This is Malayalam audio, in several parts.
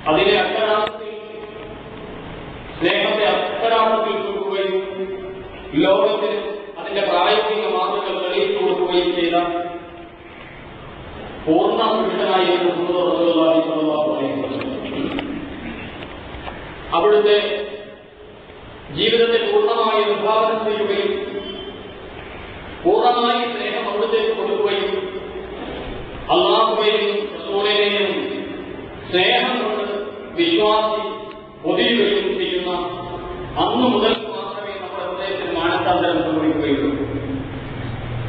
അതിനെ അക്ഷരാർത്ഥത്തിൽ സ്നേഹത്തെ അക്ഷരാർത്ഥത്തിൽ കൊടുക്കുകയും ലോകത്തിന് അതിന്റെ പ്രായോഗിക മാതൃകൾ തെളിയിച്ചു കൊടുക്കുകയും ചെയ്ത പൂർണ്ണ പുരുഷനായിരുന്നു അവിടുത്തെ ജീവിതത്തെ പൂർണ്ണമായി വിഭാവനം ചെയ്യുകയും പൂർണ്ണമായി സ്നേഹം അവിടുത്തേക്ക് കൊടുക്കുകയും അള്ളാഹുവിനെയും റസൂലിനെയും സ്നേഹം കൊണ്ട് വിശ്വാസി പൊതിയുകയും ചെയ്യുന്ന അന്നു മുതൽ മാത്രമേ നമ്മുടെ ഹൃദയത്തിൽ മാനസാന്തരം സംഭവിക്കുകയുള്ളൂ.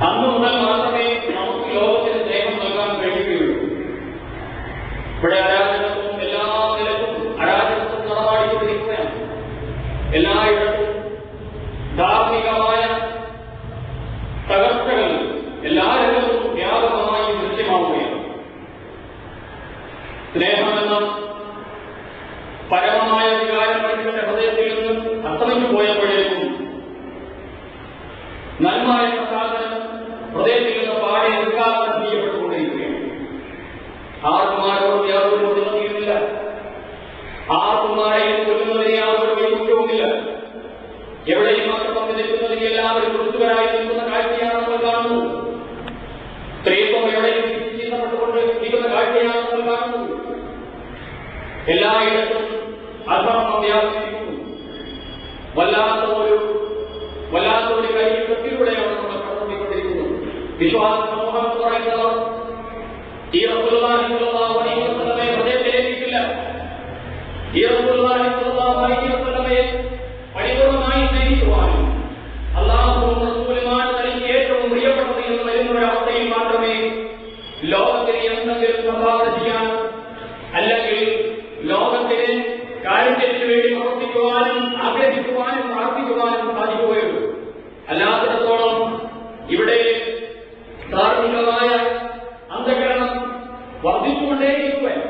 അന്നു മുതൽ മാത്രമേ നമുക്ക് ലോകത്തിന് സ്നേഹം നൽകാൻ കഴിയുകയുള്ളൂ. ഇവിടെ അരാജകത്വം എല്ലാ നിലക്കും അരാജകത്വം നടമാടിക്കൊണ്ടിരിക്കുകയാണ്. എല്ലായിടത്തും ധാർമ്മികമായ തകർച്ചകൾ എല്ലാ രംഗത്തും വ്യാപകമായി ദൃശ്യമാവുകയാണ്. സ്നേഹമെന്ന പരമമായ വികാരം മനുഷ്യന്റെ ഹൃദയത്തിൽ നിന്ന് അസ്തമിച്ചു പോയപ്പോഴേക്കും നന്മ എന്ന സാധനം ഹൃദയത്തിൽ നിന്ന് പാടെ ഉദ്ഘാടനം ചെയ്യപ്പെട്ടുകൊണ്ടിരിക്കുകയാണ്. ആർക്കും ആരോടും യാതൊരു പ്രതിബദ്ധതയുമില്ല. ആർക്കും ആരെയും കൊല്ലുന്നതിന് യാതൊരു വൈകുണ്ഠവുമില്ല. എവിടെയും മാത്രം പങ്കു നിൽക്കുന്നതിന് എല്ലാവരും ക്രിസ്തുവരായി നിൽക്കുന്ന കാഴ്ചയാണ് നമ്മൾ കാണുന്നത്. സ്ത്രീത്വം എവിടെയും ചിന്തപ്പെട്ടുകൊണ്ട് നിൽക്കുന്ന കാഴ്ചയാണ് നമ്മൾ കാണുന്നത്. എല്ലായിടത്തും അധർമ്മം വ്യാപിച്ചിരിക്കുന്നു. വല്ലാത്ത ഒരു കൈകത്തിലൂടെയാണ് നമ്മൾ കടന്നുകൊണ്ടിരിക്കുന്നത്. വിശ്വാസ സമൂഹം എന്ന് പറയുന്നവർ ഈ റസൂലുള്ളാഹി സ്വല്ലല്ലാഹു അലൈഹി വസല്ലമയെ ഹൃദയത്തിലേക്കില്ല. ഈ റസൂലുള്ളാഹി സ്വല്ലല്ലാഹു അലൈഹി വസല്ലമയെ പരിപൂർണമായി സ്നേഹിക്കുവാനും അല്ലാഹുവും റസൂലുമാണ് തനിക്ക് ഏറ്റവും പ്രിയപ്പെട്ടത് എന്ന് വരുന്ന ഒരവസ്ഥയിൽ മാത്രമേ ലോകത്തിന് എന്തെങ്കിലും സംഭാവന ചെയ്യാൻ അല്ലെങ്കിൽ ലോകത്തിന് കാര്യത്തിന് വേണ്ടി പ്രവർത്തിക്കുവാനും ആഗ്രഹിക്കുവാനും പ്രാർത്ഥിക്കുവാനും സാധിക്കുകയുള്ളൂ. അല്ലാത്തിടത്തോളം ഇവിടെ ധാർമ്മികമായ അന്ധകരണം വർദ്ധിച്ചുകൊണ്ടേയിരിക്കുകയാണ്.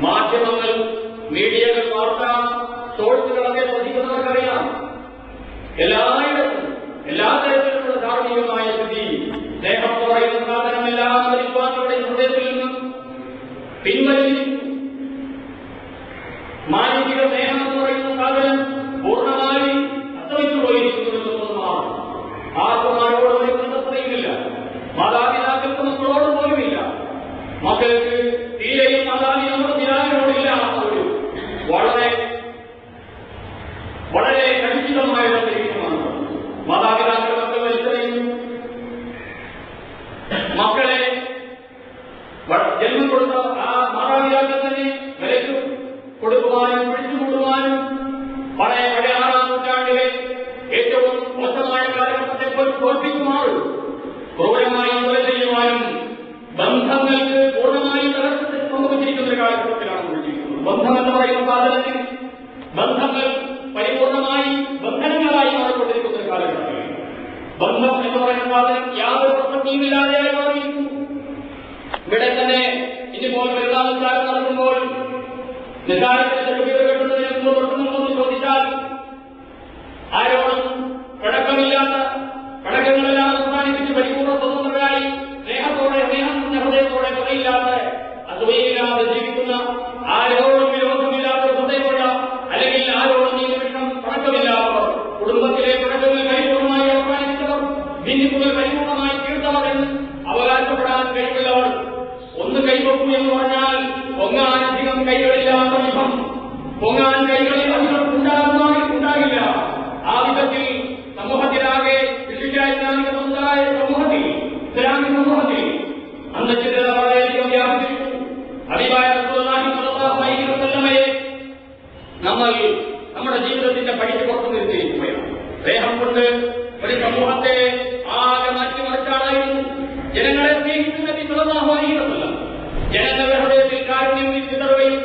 മാധ്യമങ്ങൾ, മീഡിയകൾ, വാർത്താ സോഴ്സുകളൊക്കെ ശ്രദ്ധിക്കുന്നവർക്കറിയാം. എല്ലായിടത്തും എല്ലാ തരത്തിലുള്ള ധാർമ്മികമായ സ്ഥിതി സ്നേഹം പറയുന്ന സാധനം എല്ലാ വിശ്വാസികളുടെ ഹൃദയത്തിൽ നിന്നും പിൻവലിച്ചു. മാനവിക സ്നേഹം എന്ന് പറയുന്ന സാധനം പൂർണ്ണമായി അസ്തമിച്ചു പോയിരിക്കുന്നതാണ്. ആർക്കും ആരോട് ഒരു ബന്ധപ്പെടുകയില്ല. മാതാപിതാക്കൾക്ക് മക്കളോട് പോലുമില്ല. മക്കൾക്ക് തീരെയും മാതാപിതാവിനോടില്ല. ഒരു വളരെ കലുഷിതമായ അന്തരീക്ഷമാണ്. മാതാപിതാക്കൾ മക്കൾ വലിച്ചെറിയുന്നു. മക്കളെ ജന്മം കൊടുത്ത ആ മാതാപിതാക്കൾ തന്നെ വിലക്ക് കൊടുക്കുവാനും പിടിച്ചുകൂടുവാനും പഴയ 6-ാം നൂറ്റാണ്ടിലെ ഏറ്റവും മോശമായ കാലഘട്ടത്തെ തോൽപ്പിക്കുമാറും ക്രൂരമായി കൊല ചെയ്യുവാനും ബന്ധങ്ങൾക്ക് പൂർണ്ണമായി തകർച്ച സംഭവിച്ചിരിക്കുന്ന ഒരു കാലഘട്ടത്തിലാണ് കൊണ്ടിരിക്കുന്നത്. ബന്ധം എന്ന് പറയുന്ന സാധനത്തിൽ ബന്ധങ്ങൾ പരിപൂർണമായി ബന്ധനങ്ങളായി മാറിക്കൊണ്ടിരിക്കുന്ന ഒരു കാലഘട്ടത്തിൽ ബന്ധം എന്ന് പറയുന്ന സാധനം യാതൊരു പ്രസക്തിയുമില്ലാതെയായി മാറിയിരിക്കുന്നു. ഇവിടെ തന്നെ ഇനിപ്പോൾ പെരുന്നാൾക്കാലം നടത്തുമ്പോൾ നിസ്കാരത്തിന്റെ ചെറുപീട് കെട്ടുന്നതിന് മുമ്പ് തൊട്ടുമുമ്പ് ചോദിച്ചാൽ ആരോടും കടക്കങ്ങളെല്ലാം അവസാനിപ്പിച്ച് പരിപൂർണ്ണ സ്വതന്ത്രരായി ഹൃദയത്തോടെ കുറയില്ലാത്ത അസൂയയില്ലാതെ ജീവിക്കുന്ന ആരോടും വിരോധമില്ലാത്ത ഹൃദയമുള്ള അല്ലെങ്കിൽ ആരോടും ഈ നിമിഷം പണക്കമില്ലാത്തവർ, കുടുംബത്തിലെ പണക്കങ്ങൾ പരിപൂർണമായി അവസാനിച്ചവർ, ഭിന്നിപ്പുകൾ പരിപൂർണമായി തീർത്തവർ എന്ന് അവകാശപ്പെടാൻ കഴിവുള്ളവർ ഒന്ന് കൈവെക്കൂ എന്ന് പറഞ്ഞാൽ പൊങ്ങാനധികം കൈകളില്ലാത്ത വിധം, പൊങ്ങാൻ കൈകളിൽ അധികം ഉണ്ടാകില്ല. ആ വിധത്തിൽ സമൂഹത്തിലാകെ ഇസ്ലാമിക സമുദായ സമൂഹത്തിൽ അന്ധചിന്തത വളരെയധികം വ്യാപിച്ചിരിക്കുന്നു. ഹബീബായ റസൂലുള്ളാഹി സ്വല്ലല്ലാഹു അലൈഹി വസല്ലമയെ നമ്മൾ നമ്മുടെ ജീവിതത്തിന്റെ പടിക്ക് പുറത്തു നിർത്തിയിരിക്കുകയാണ്. സ്നേഹം കൊണ്ട് ഒരു സമൂഹത്തെ ആകെ മാറ്റിമറിച്ചാണായിരുന്നു ജനങ്ങളെ സ്നേഹിക്കുന്ന നബി സ്വല്ലല്ലാഹു അലൈഹി വസല്ലം. ജനങ്ങളുടെ ഹൃദയത്തിൽ കാരുണ്യം വിതറുകയും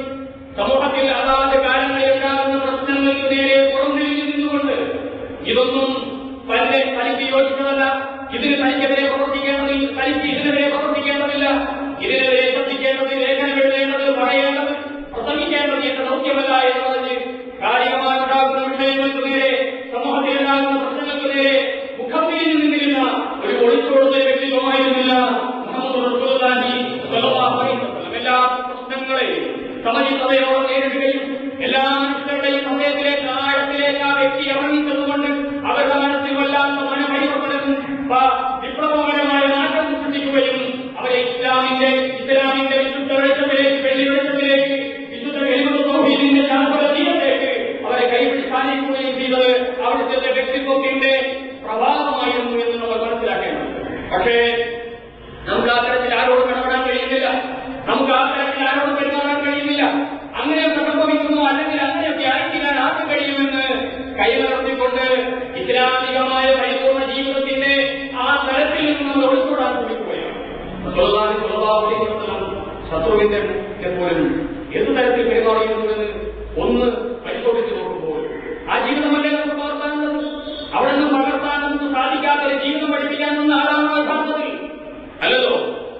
സമൂഹത്തിൽ അതാത് കാലങ്ങളിൽ ഉണ്ടാകുന്ന പ്രശ്നങ്ങൾക്ക് നേരെ പുറംതിരിഞ്ഞു നിന്നുകൊണ്ട് ഇതൊന്നും തനിക്ക് യോജിച്ചതല്ല, ഇതിന് തനിക്കെതിരെ പ്രവർത്തിക്കേണ്ടതില്ല, തനിക്ക് ഇതിനെതിരെ പ്രവർത്തിക്കേണ്ടതില്ല, ഇതിനെതിരെ ശ്രദ്ധിക്കേണ്ടത്, ലേഖനം എഴുതേണ്ടത്, പറയേണ്ടത്, പ്രസംഗിക്കേണ്ടത് എന്ന ദൗത്യമല്ല എന്ന് പറഞ്ഞ് കാലികമായി ഉണ്ടാകുന്ന വിഷയങ്ങൾക്ക് നേരെ, സമൂഹത്തിലുണ്ടാകുന്ന പ്രശ്നങ്ങൾക്ക് നേരെ മുഖം തിരിഞ്ഞു നിന്നിരുന്ന ഒരു ഒളിച്ചോടുന്ന വ്യക്തിത്വമായിരുന്നില്ല മുഹമ്മദ് റസൂലുള്ളാഹി സ്വല്ലല്ലാഹു അലൈഹി വസല്ലം. എല്ലാ പ്രശ്നങ്ങളെ സമചിത്തതയോടെ നേരിടുകയും എല്ലാ മനുഷ്യരുടെയും ഹൃദയത്തിലേക്ക് ആഴത്തിലേക്ക് ആ വ്യക്തി ഇറങ്ങിച്ചതുകൊണ്ട് അവരുടെ മനസ്സിൽ വല്ലാത്ത മനപരിവർത്തനവും വിപ്ലവകരമായ മാറ്റം സൃഷ്ടിക്കുകയും അവരെ ഇസ്ലാമിന്റെ വിശുദ്ധ വെളിച്ചത്തിലേക്ക് വെള്ളി വെളിച്ചത്തിലേക്ക് വിശുദ്ധ വെളിമത്തിന്റെ ശാസ്ത്ര തീരത്തേക്ക് അവരെ കൈപിടിച്ചാനിക്കുകയും ചെയ്തത് അവിടുത്തെ വ്യക്തിത്വത്തിന്റെ പ്രഭാവമായിരുന്നു എന്ന് നമ്മൾ മനസ്സിലാക്കേണ്ടത്. പക്ഷേ നമുക്ക് ആ തരത്തിൽ ആരോടും ഇടപെടാൻ കഴിയുന്നില്ല, നമുക്ക് ആ തരത്തിൽ ആരോടും പെരുമാറാൻ കഴിയുന്നില്ല. അങ്ങനെയൊക്കെ സംഭവിക്കുന്നു, അല്ലെങ്കിൽ അങ്ങനെയൊക്കെ ആയിരിക്കാൻ ആർക്കും കഴിയുമെന്ന് കൈവലർത്തിക്കൊണ്ട് ഇസ്ലാമികമായ പരിപൂർണ്ണ ജീവിതത്തിന്റെ ആ തലത്തിൽ നിന്ന് നമ്മൾ ഒളിച്ചോടാൻ ശ്രമിക്കുകയാണ്. ശത്രുവിന്റെ പോലും എന്ത് തരത്തിൽ പെരുമാറിയിരുന്നുവെന്ന് ഒന്ന് പരിശോധിച്ച് നോക്കുമ്പോൾ ആ ജീവിതമല്ലേ നമുക്ക് പകർത്താനുള്ളത്? അവിടെ നിന്ന് പകർത്താൻ നമുക്ക് സാധിക്കാത്തൊരു ജീവിതം പഠിപ്പിക്കാൻ വന്ന ആളാണോ യഥാർത്ഥത്തിൽ? അല്ലല്ലോ.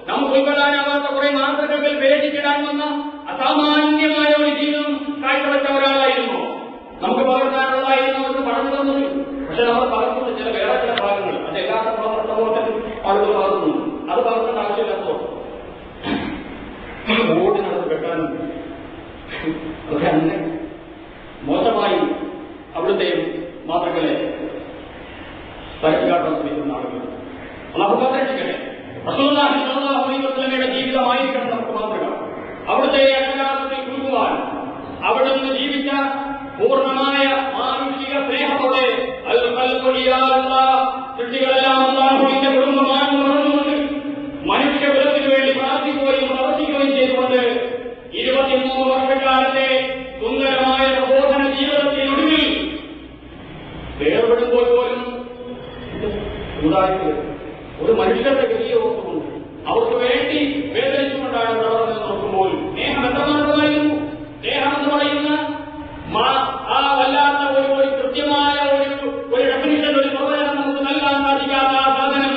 നമുക്ക് ഉൾക്കൊള്ളാനാവാത്ത കുറെ മാതൃകകൾ വിരചിച്ചിടാൻ വന്ന അസാമാന്യമായ ഒരു ജീവിതം കാഴ്ചവെച്ച ഒരാളായിരുന്നു നമുക്ക് പകർത്താനുള്ളതായിരുന്നു എന്ന് പറഞ്ഞു തന്നത്. പക്ഷെ നമ്മൾ പകർത്തുന്ന വേറെ ചില ഭാഗങ്ങൾ അത് എല്ലാ സമൂഹത്തിലും ആളുകൾ പകർത്തുന്നു. അത് പകർത്തേണ്ട ആവശ്യമില്ലാത്തോ ഓടിനകത്ത് വെക്കാനും അതൊക്കെ അങ്ങനെ മോശമായി അവിടുത്തെ മാതൃകളെ പരസ്യകാട്ടാൻ ശ്രമിക്കുന്ന ആളുകൾ നമുക്ക് സംരക്ഷിക്കട്ടെ. റസൂലുള്ളാഹി സ്വല്ലല്ലാഹു അലൈഹി വസല്ലമയുടെ ജീവിതമായിരിക്കണം നമുക്ക് മാതൃക. അവിടുത്തെ അക്ഷരാർത്ഥത്തിൽ കുറുകുവാൻ അവിടുന്ന് ജീവിച്ച പൂർണ്ണമായ മാനുഷിക സ്നേഹത്തോടെ സൃഷ്ടികളെല്ലാം അല്ലാഹുവിന്റെ കുടുംബമാണെന്ന് പറഞ്ഞുകൊണ്ട് മനുഷ്യകുലത്തിനു വേണ്ടി പ്രാർത്ഥിക്കുകയും പ്രവർത്തിക്കുകയും ചെയ്തുകൊണ്ട് 23 വർഷക്കാലത്തെ സുന്ദരമായ പ്രബോധന ജീവിതത്തിനൊടുവിൽ വേർപെടുമ്പോൾ പോലും ഒരു മനുഷ്യരുടെ ഗതിയെ ഓർത്തുകൊണ്ട് അവർക്ക് വേണ്ടി വേദനിച്ചുകൊണ്ടാണ് പ്രവർത്തനം നോക്കുമ്പോൾ സ്നേഹം എത്രമാത്രമായിരുന്നു. സ്നേഹം എന്ന് പറയുന്ന ആ വല്ലാത്ത ഒരു കൃത്യമായ ഒരു ഡെഫിനിഷൻ, ഒരു പ്രവചനം നമുക്ക് നൽകാൻ സാധിക്കാത്ത ആ സാധനം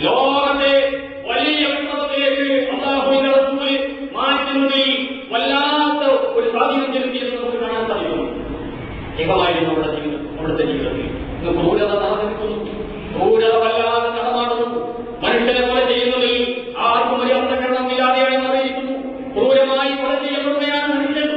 ലോകത്തെ വലിയ വിപ്ലവത്തിലേക്ക് അല്ലാഹുവിന്റെ റസൂൽ മാറ്റുന്നതിൽ വല്ലാത്ത ഒരു സ്വാധീനം ചെലുത്തിയെന്ന് നമുക്ക് കാണാൻ സാധിക്കുന്നു. ഏകമായിരുന്നു അവിടുത്തെ ജീവിതത്തിൽ ഇന്ന് ക്രൂരത നടന്നിരിക്കുന്നു, ക്രൂരത വല്ലാതെ നടമാടുന്നു. മനുഷ്യനെ കൊല ചെയ്യുന്നതിൽ ആർക്കും ഒരു അന്തകരണമില്ലാതെയായി മാറിയിരിക്കുന്നു. ക്രൂരമായി കൊല ചെയ്യപ്പെടുകയാണ് മനുഷ്യൻ.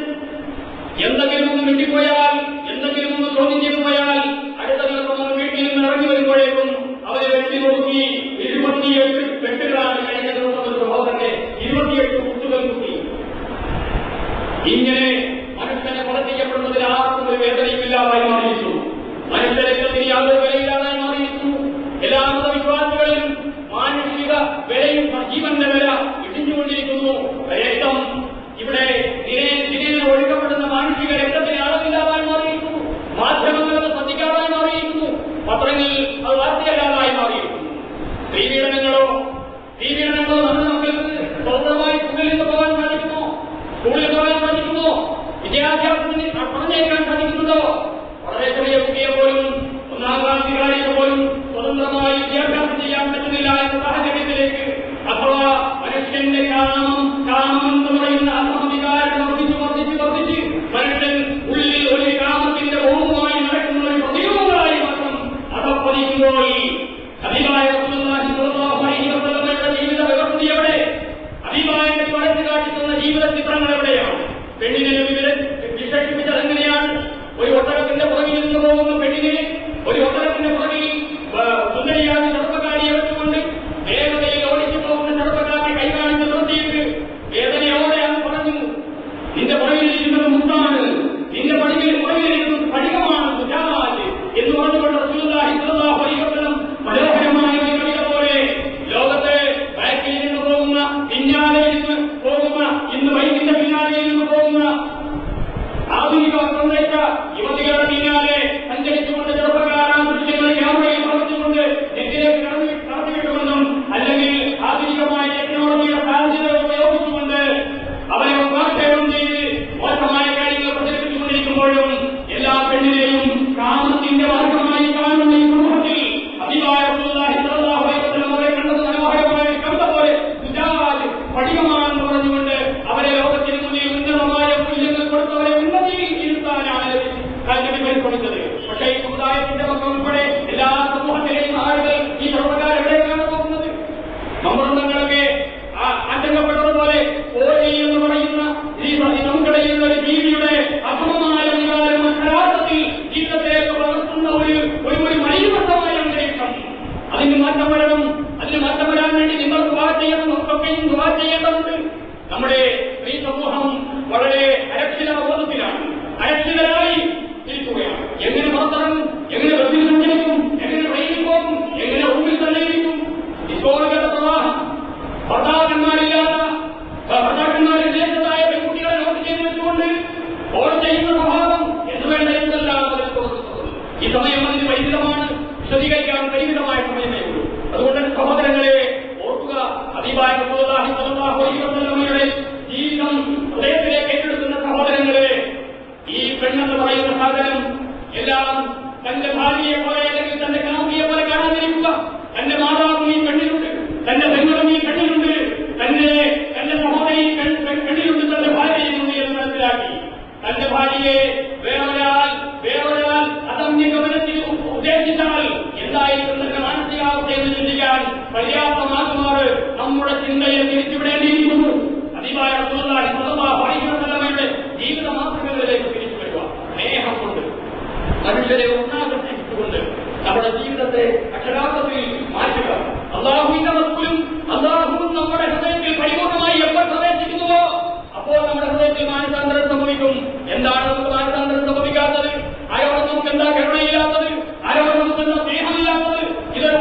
എന്തെങ്കിലും ഒന്ന് മിണ്ടിപ്പോയാൽ, എന്തെങ്കിലും ഒന്ന് ചോദ്യം ചെയ്തു പോയാൽ അടുത്ത ദിവസം നമ്മൾ വീട്ടിൽ നിന്ന് ഇറങ്ങി വരുമ്പോഴേക്കും അവരെ വെട്ടി നോക്കി 28 വെട്ടുകളാണ് കഴിഞ്ഞ ദിവസം ഒരു സഹോദരനെ 28 കുത്തുകൾ കുത്തി. ഇങ്ങനെ മനുഷ്യനെ കൊല ചെയ്യപ്പെടുന്നതിൽ ആർക്കും ഒരു വേദനയില്ലാതായി മാറിയിരിക്കുന്നു. മനുഷ്യരക്തത്തിന് യാതൊരു വിലയില്ലാതായി മാറിയിരിക്കുന്നു. എല്ലാ മതവിശ്വാസികളിലും മാനുഷിക വിലയും ജീവന്റെ വില ഇടിഞ്ഞുകൊണ്ടിരിക്കുന്നു. രക്തം ഇവിടെ ദിനേന ഒഴുക്കപ്പെടുന്ന മാനുഷിക രക്തത്തിന് അളവില്ലാതായി മാറിയിരിക്കുന്നു. മാധ്യമങ്ങളത് ശ്രദ്ധിക്കാതായി മാറിയിരിക്കുന്നു. പത്രങ്ങളിൽ അത് വാർത്തയല്ലാതായി മാറിയിരിക്കുന്നു. സ്ത്രീപീഡനങ്ങളോ നമ്മുടെ മക്കൾക്ക് സ്വന്തമായി സ്കൂളിൽ നിന്ന് പോകാൻ സാധിക്കുമോ? സ്കൂളിൽ പോകാൻ സാധിക്കുമോ? വിദ്യാഭ്യാസത്തിന് പറഞ്ഞേക്കാൻ സാധിക്കുന്നുണ്ടോ? വളരെ ചെറിയ കുട്ടിയെ പോലും 1ാം ക്ലാസ്സുകാരിക്ക് പോലും സ്വതന്ത്രമായി വിദ്യാഭ്യാസം ചെയ്യാൻ പറ്റുന്നില്ല എന്ന സാഹചര്യത്തിലേക്ക് അഥവാ മനുഷ്യന്റെ കാമം എന്ന് പറയുന്ന ആത്മവികാരം വർദ്ധിച്ച് മനുഷ്യൻ ഉള്ളിൽ ഒരു കാമത്തിന്റെ ഓർമ്മമായി നടക്കുന്ന ഒരു പ്രതിയോഗങ്ങളായി മാത്രം അതപ്പതിക്കുമ്പോൾ അതിവായ റസൂലുള്ളാഹി സ്വല്ലല്ലാഹു അലൈഹി വസല്ലമയുടെ ജീവിത വ്യവസ്ഥ എവിടെ? അതിവായനെ വരച്ചു കാട്ടിക്കുന്ന ജീവിത ചിത്രങ്ങൾ എവിടെയാണ്? പെണ്ണിനെ വിശേഷിപ്പിച്ചത് എങ്ങനെയാണ്? ഒരു ഒട്ടകത്തിന്റെ പുറകിൽ നിന്ന് പോകുന്ന പെണ്ണിനെ ഒരു ഒട്ടകത്തിന്റെ പുറകിൽ സുന്ദരിയായ ചെറുപ്പക്കാരിയെ വെച്ചുകൊണ്ട് വേഗതയിൽ ഓടിച്ചു പോകുന്ന ചെറുപ്പക്കാരെ കൈകാണിച്ച് നിർത്തിയിട്ട് വേദനയോടെ അങ്ങ് പറഞ്ഞു, നിന്റെ പുറകിലിരിക്കുന്നത് മുത്താണ്, നിന്റെ പുറകിലിരിക്കുന്നത് സ്ഫടികമാണ്, സുജാമാറ്റ് എന്ന് പറഞ്ഞുകൊണ്ട് റസൂലുള്ളാഹി സ്വല്ലല്ലാഹു അലൈഹി വസല്ലം മനോഹരമായ ഒരു കവിത പോലെ ലോകത്തെ ബാക്കിൽ നിന്ന് പോകുന്ന, പിന്നാലെ നിന്ന് പോകുന്ന, ഇന്ന് വൈകിന്റെ പിന്നാലെ നിന്ന് പോകുന്ന ആധുനിക സന്ദേശ യുവതികളുടെ പിന്നാലെ സഞ്ചരിച്ചുകൊണ്ട് ചെറുപ്പക്കാരാൻ ദൃശ്യങ്ങളെ നമ്മുടെ സ്ത്രീ സമൂഹം വളരെ അരക്ഷിതബോധത്തിലാണ്, അരക്ഷിതരായി ഇരിക്കുകയാണ്. എങ്ങനെ പുറത്തിറങ്ങും, എങ്ങനെ ബസ്സിൽ സഞ്ചരിക്കും, എങ്ങനെ ട്രെയിനിൽ പോകും, എങ്ങനെ റൂമിൽ തന്നെ ഇരിക്കും. ഇപ്പോഴത്തെ പ്രവാഹം ഭർത്താക്കന്മാരെ ദേശത്തായ പെൺകുട്ടികളെ നോട്ട് ചെയ്ത് വെച്ചുകൊണ്ട് ഓർ ചെയ്യുന്ന സ്വഭാവം എന്ന് വേണ്ട എന്തെല്ലാം ഈ സമയം അതിന് പരിമിതമാണ്, വിശദീകരിക്കാൻ പരിമിതമായ സമയമേ ഉള്ളൂ. അതുകൊണ്ട് സഹോദരങ്ങളെ ഓർക്കുക, ഹബീബായ റസൂലുള്ളാഹി സ്വല്ലല്ലാഹു അലൈഹി വസല്ലമയുടെ ജീവിതം ഹൃദയത്തിലേക്ക് ഏറ്റെടുക്കുന്ന സഹോദരങ്ങളെ, ഈ പെണ്ണെന്ന് പറയുന്ന സാധനം എല്ലാം തന്റെ ഭാര്യയെ പോലെ അല്ലെങ്കിൽ തന്റെ കാമുകിയെ പോലെ കാണാതിരിക്കുക. തന്റെ മാതാവും ഈ പെണ്ണിലുണ്ട്, തന്റെ പെങ്ങളും ഈ പെണ്ണിലുണ്ട്, തന്റെ സഹോദരി പെണ്ണിലുണ്ട്, തന്റെ ഭാര്യയിലുണ്ട് എന്ന് മനസ്സിലാക്കി തന്റെ ഭാര്യയെ വേറൊരാൾ അതമ്യ ഗമനത്തിൽ ഉദ്ദേശിച്ചാൽ എന്തായിരിക്കും തന്റെ മാനസികാവസ്ഥയെന്ന് ചിന്തിക്കാൻ പര്യാപ്തമാകുമാറ് നമ്മുടെ ചിന്തയെ തിരിച്ചുവിടേണ്ടിയിരിക്കുന്നു. ഹബീബായ റസൂലുള്ളാഹി സ്വല്ലല്ലാഹു അലൈഹി വസല്ലമയുടെ ജീവിത മാതൃകകളിലേക്ക് തിരിച്ചു വരിക. സ്നേഹം കൊണ്ട് മനുഷ്യരെ ഒന്നാകർഷിച്ചുകൊണ്ട് നമ്മുടെ ജീവിതത്തെ അക്ഷരാർത്ഥത്തിൽ മാറ്റുക. അല്ലാഹുവിന്റെ റസൂലും അല്ലാഹുവും നമ്മുടെ ഹൃദയത്തിൽ പരിപൂർണമായി എപ്പോൾ പ്രവേശിക്കുന്നുവോ അപ്പോൾ നമ്മുടെ ഹൃദയത്തിൽ മാനസാന്തരം സംഭവിക്കും. എന്താണ് നമുക്ക് മാനസാന്തരം സംഭവിക്കാത്തത്? ആരോടും നമുക്ക് എന്താ കരുണയില്ലാത്തത്? ആരോടും നമുക്ക് എന്താ സ്നേഹമില്ലാത്തത്? ഇതൊരു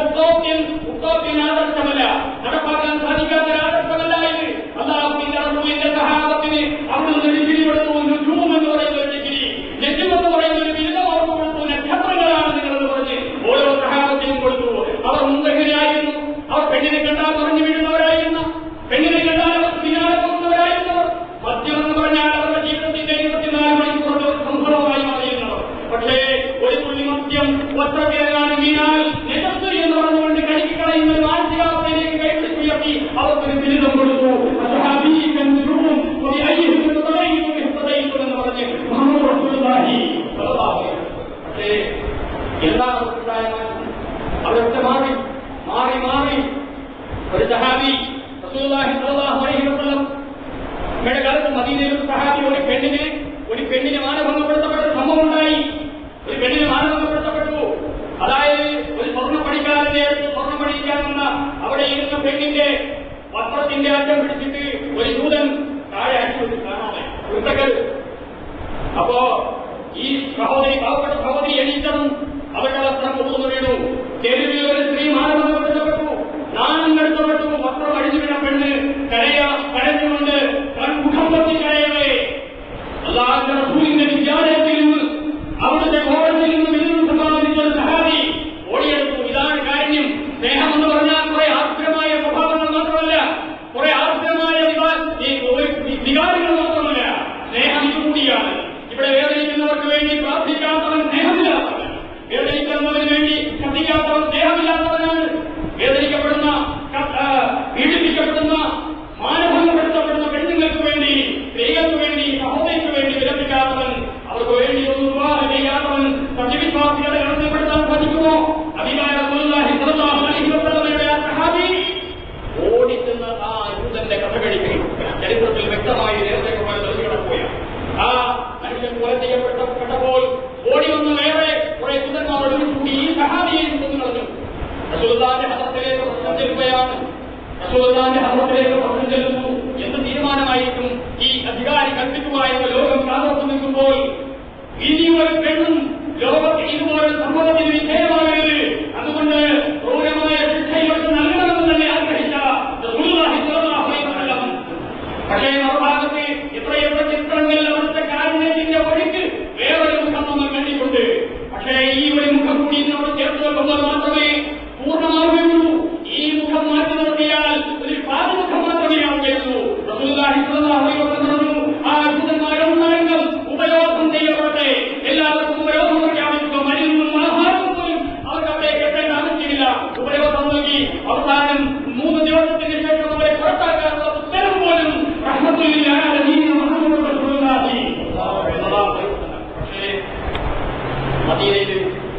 ഉത്തോപ്യൻ ആദർശമല്ല, നടപ്പാക്കാൻ സാധിക്കാത്ത ആദർശമല്ല ഇത്. അല്ലാഹുവിന്റെ റസൂലിന്റെ സഹാബത്തിന് അവിടുന്ന് ഡിഗ്രി കൊടുത്തു, നുജൂം എന്ന് പറയുന്ന ഒരു ഡിഗ്രി, നജ്ം എന്ന് പറയുന്ന ഒരു ബിരുദം അവർക്ക് കൊടുത്തു. നക്ഷത്രങ്ങളാണ് നിങ്ങളെന്ന് പറഞ്ഞ് ഓരോ സഹാബത്തിനും കൊടുത്തു. അവർ മുന്തകരായിരുന്നു, അവർ പെണ്ണിനെ കണ്ടാൽ പറഞ്ഞു വീഴുന്നവരായിരുന്നു, പെണ്ണിനെ കണ്ടാൽ അവർ പിന്നാലെ പോകുന്നവരായിരുന്നവർ, മദ്യമെന്ന് പറഞ്ഞാൽ അവരുടെ ജീവിതത്തിന്റെ 24 മണിക്കൂർ സംഭവമായി മാറിയിരുന്നവർ. പക്ഷേ ഒരു തുള്ളി മദ്യം വസ്ത്രത്തിലാണ് വീണാൽ നിരത്ത് എന്ന് പറഞ്ഞുകൊണ്ട് കഴുകിക്കളയുന്ന ഒരു മാനസികാവസ്ഥയിലേക്ക് കൈപിടിച്ചുയർത്തി അവർക്കൊരു ബിരുദം കൊടുത്തു. എന്ന് പറഞ്ഞ് മുഹമ്മദ് റസൂലുള്ളാഹി സ്വല്ലല്ലാഹു അലൈഹി വസല്ലം. പക്ഷേ എല്ലാ അഭിപ്രായങ്ങളും അവരൊക്കെ മാറി ഒരു സഹാബി റസൂലുള്ളാഹി സ്വല്ലല്ലാഹു അലൈഹി വസല്ലം കാലത്ത് മദീനയിൽ ഒരു സഹാബി ഒരു പെണ്ണിനെ മാനഭംഗപ്പെടുത്തപ്പെട്ട സംഭവം ഉണ്ടായി. ഒരു പെണ്ണിനെ മാനഭംഗപ്പെടുത്തപ്പെട്ടു. അതായത് ഒരു സ്വർണ്ണപ്പണിക്കാരന്റെ അടുത്ത് സ്വർണ്ണം പണിയിക്കാമെന്ന അവിടെ ഇരുന്ന പെണ്ണിന്റെ വസ്ത്രത്തിന്റെ അറ്റം പിടിച്ചിട്ട് ഒരു ജൂതൻ താഴെ അടിച്ചു കാണാമേ കുരുത്തക്കൽ. അപ്പോ ഈ പാവപ്പെട്ട സഹോദരി എണീറ്റതും അവരുടെ വസ്ത്രം കൊണ്ടുവന്നു വീണു. തെരുവിൽ ഒരു സ്ത്രീ മാനഭംഗപ്പെടുത്തപ്പെട്ടു, നാണം കെടുത്തപ്പെട്ടു. വസ്ത്രം അടിച്ചു വീണ പെണ്ണ് കരഞ്ഞുകൊണ്ട് മുഖം പറ്റി കരയവേ അല്ലാഹുവിന്റെ റസൂലിന്റെ വിദ്യാലയത്തിൽ നിന്ന് അവിടുത്തെ കോടതിയിൽ നിന്ന് ബിരുദം സമ്പാദിച്ച ഒരു സഹാബി ഓടിയെടുത്തു. ഇതാണ് കാര്യം. സ്നേഹമെന്ന് പറഞ്ഞാൽ കുറെ ആർദ്രമായ സ്വഭാവങ്ങൾ മാത്രമല്ല, കുറെ ആർദ്രമായ വികാരങ്ങൾ മാത്രമല്ല, സ്നേഹം ഇതുകൂടിയാണ്. ഇവിടെ വേദനിക്കുന്നവർക്ക് വേണ്ടി പ്രാർത്ഥിക്കാത്തവൻ സ്നേഹമില്ലാത്തവൻ, വേദനിക്കുന്നവന് വേണ്ടി ശ്രദ്ധിക്കാത്തവൻ സ്നേഹമില്ലാത്തവനാണ്. വേദനിക്കപ്പെടുന്ന പീഡിപ്പിക്കപ്പെടുന്ന മാനഭംഗപ്പെടുത്തപ്പെടുന്ന പെണ്ണുങ്ങൾക്ക് വേണ്ടി, സ്ത്രീകൾക്ക് വേണ്ടി, സഹോദരിക്ക് വേണ്ടി വിലപിക്കാത്തവൻ, അവർക്ക് വേണ്ടി ഒന്നും വിവാഹം ചെയ്യാത്തവൻ സത്യവിശ്വാസികളെ കടത്തിപ്പെടുത്താൻ സാധിക്കുമോ? ഹബീബായ റസൂലുള്ളാഹി സ്വല്ലല്ലാഹു അലൈഹി വസല്ലമയുടെ ആ സഹാബി ഓടിച്ചെന്ന ആ യൂതന്റെ കഥ കഴിക്കുകയും ചരിത്രത്തിൽ വ്യക്തമായി നേരത്തെ കിടക്കുകയാണ്. ആ മനുഷ്യൻ കൊല ചെയ്യപ്പെട്ടപ്പോൾ ഓടി വന്ന വേറെ കുറെ യൂതന്മാർ ഒരുമിച്ചുകൂടി ഈ സഹാബിയെയും കൊന്നു കളഞ്ഞു. റസൂലുള്ളാഹിന്റെ ഹദറത്തിലേക്ക് പ്രശ്നം ചെല്ലുകയാണ്. റസൂലുള്ളാഹിന്റെ ഹദറത്തിലേക്ക് പ്രശ്നം ചെല്ലുന്നു. എന്ത് തീരുമാനമായിരിക്കും ഈ അധികാരി കൽപ്പിക്കുക എന്ന ലോകം കാതോർത്തു നിൽക്കുമ്പോൾ ഇനി ഒരു പെണ്ണും ലോകത്ത് ഇതുപോലെ സംഭവത്തിന് വിധേയമാകരുത്, അതുകൊണ്ട് ക്രൂരമായ ശിക്ഷ ഇവർക്ക് നൽകണമെന്ന് തന്നെ ആഗ്രഹിച്ച റസൂലുള്ളാഹി സ്വല്ലല്ലാഹു അലൈഹി വസല്ലം. പക്ഷേ മറുഭാഗത്ത് എത്രയെത്ര ചിത്രങ്ങളിൽ അവിടുത്തെ കാരുണ്യത്തിന്റെ ഒഴുക്ക് വേറൊരു മുഖം നമ്മൾ കണ്ടിട്ടുണ്ട്. പക്ഷേ ഈ ഒരു മുഖം കൂടി നമ്മൾ ചേർത്ത് വെക്കുമ്പോൾ മാത്രമേ പൂർണ്ണമാവുകയുള്ളൂ. ഈ മുഖം മാറ്റി നിർത്തിയാൽ ഒരു പാതമുഖം മാത്രമേ ആവുകയുള്ളൂ. റസൂലുള്ളാഹി സ്വല്ലല്ലാഹു അലൈഹി വസല്ലം പറഞ്ഞു, ആ അത്ഭുതമാരങ്ങൾ ഉപയോഗം ചെയ്യപ്പെടട്ടെ, എല്ലാവർക്കും ഉപയോഗം പ്രഖ്യാപിക്കുക. മരുന്നും ആഹാരവും പോലും അവർക്ക് അവിടെ കെട്ടേണ്ട ആവശ്യമില്ല. ഉപയോഗം നൽകി അവസാനം 3 ദിവസത്തിന് ശേഷം അവരെ പുറത്താക്കാനുള്ള ഉത്തരവ് പോലും റഹ്മത്തുൽ ആലമീൻ മുഹമ്മദ് റസൂലുള്ളാഹി സ്വല്ലല്ലാഹു അലൈഹി വസല്ലം. പക്ഷേ മദീനയിൽ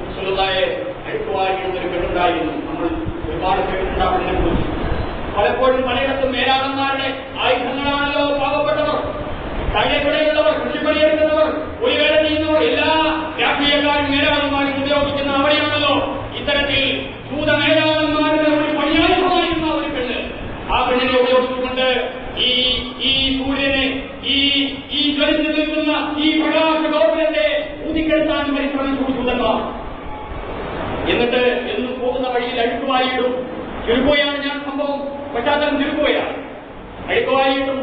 റസൂലുള്ളാഹിയെ അടുക്കുവാനിരുന്നൊരു പെണ്ണുണ്ടായിരുന്നു. നമ്മൾ ഒരുപാട് കേട്ടിട്ടുണ്ടാവുന്നതിനെ കുറിച്ച്. പലപ്പോഴും പലയിടത്തും മേലാളന്മാരുടെ ആയുധങ്ങളാണല്ലോ പാവപ്പെട്ടവർ, താഴെപ്പടയുള്ളവർ, കൃഷിപ്പണിയെടുക്കുന്നവർ, ഒരു വേല ചെയ്യുന്നവർ, എല്ലാ രാഷ്ട്രീയക്കാരും മേലാളന്മാരും ഉപയോഗിക്കുന്ന അവിടെയാണല്ലോ ഇത്തരത്തിൽ ഭൂത മേലാളന്മാരുടെ ഒരു പണിയായുധമായിരുന്ന ഒരു പെണ്ണ്. ആ പെണ്ണിനെ ഉപയോഗിച്ചുകൊണ്ട് ഈ എന്നിട്ട് എന്ന് പോകുന്ന വഴിയിൽ അഴുക്കുവായിടും. തിരുപ്പോയാണ് ഞാൻ സംഭവം പശ്ചാത്തലം തിരുപ്പോയാണ്. അഴുക്കുവായിടും